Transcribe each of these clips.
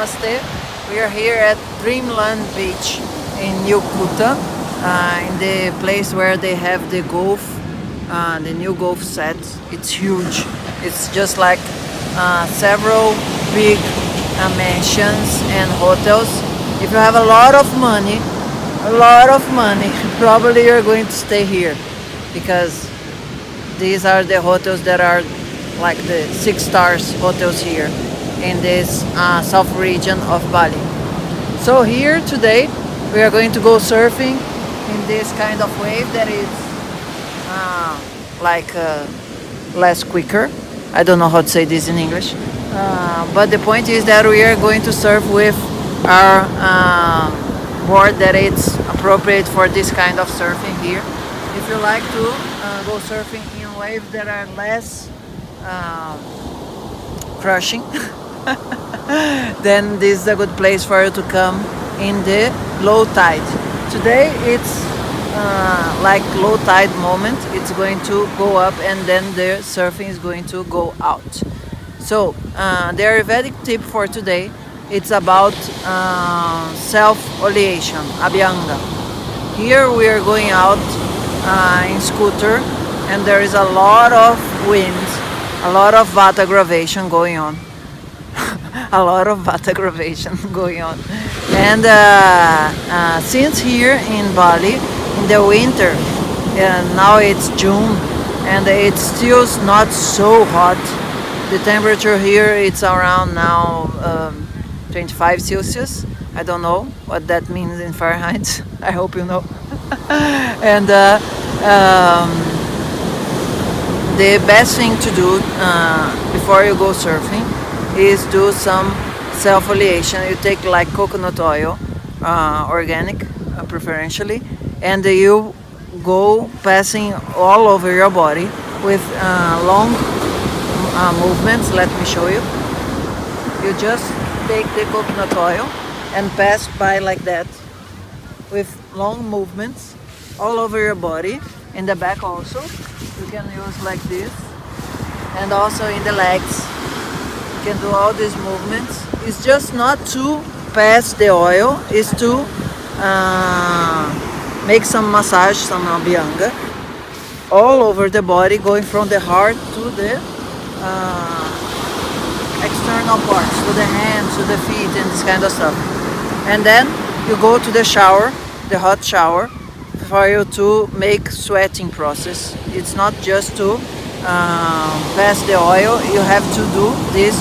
Namaste. We are here at Dreamland Beach in New Kuta, in the place where they have the golf, the new golf set. It's huge. It's just like several big mansions and hotels. If you have a lot of money, probably you're going to stay here, because these are the hotels that are like the 6 stars hotels here in this south region of Bali. So here today we are going to go surfing in this kind of wave that is less quicker. I don't know how to say this in English, but the point is that we are going to surf with our board that it's appropriate for this kind of surfing here. If you like to go surfing in waves that are less crushing, then this is a good place for you to come in the low tide. Today it's like low tide moment. It's going to go up and then the surfing is going to go out. So the Ayurvedic tip for today, it's about self-oleation, Abhyanga. Here we are going out in scooter, and there is a lot of wind, a lot of vata gravation going on. A lot of vata gravation going on. And since here in Bali, in the winter, now it's June, and it's still not so hot. The temperature here, it's around now 25 Celsius. I don't know what that means in Fahrenheit. I hope you know. And the best thing to do before you go surfing is do some self-oleation. You take like coconut oil, organic preferentially, and you go passing all over your body with long movements. Let me show you. You just take the coconut oil and pass by like that with long movements all over your body. In the back also you can use like this, and also in the legs you can do all these movements. It's just not to pass the oil, it's to make some massage, some abhyanga all over the body, going from the heart to the external parts, to the hands, to the feet, and this kind of stuff. And then you go to the shower, the hot shower, for you to make sweating process. It's not just to pass the oil. You have to do this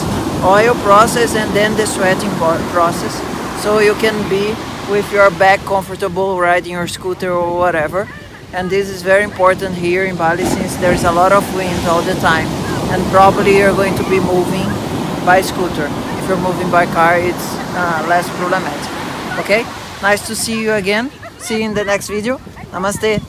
oil process and then the sweating process, so you can be with your back comfortable riding your scooter or whatever. And this is very important here in Bali, since there's a lot of wind all the time, and probably you're going to be moving by scooter. If you're moving by car, it's less problematic. Okay, nice to see you again. See you in the next video. Namaste.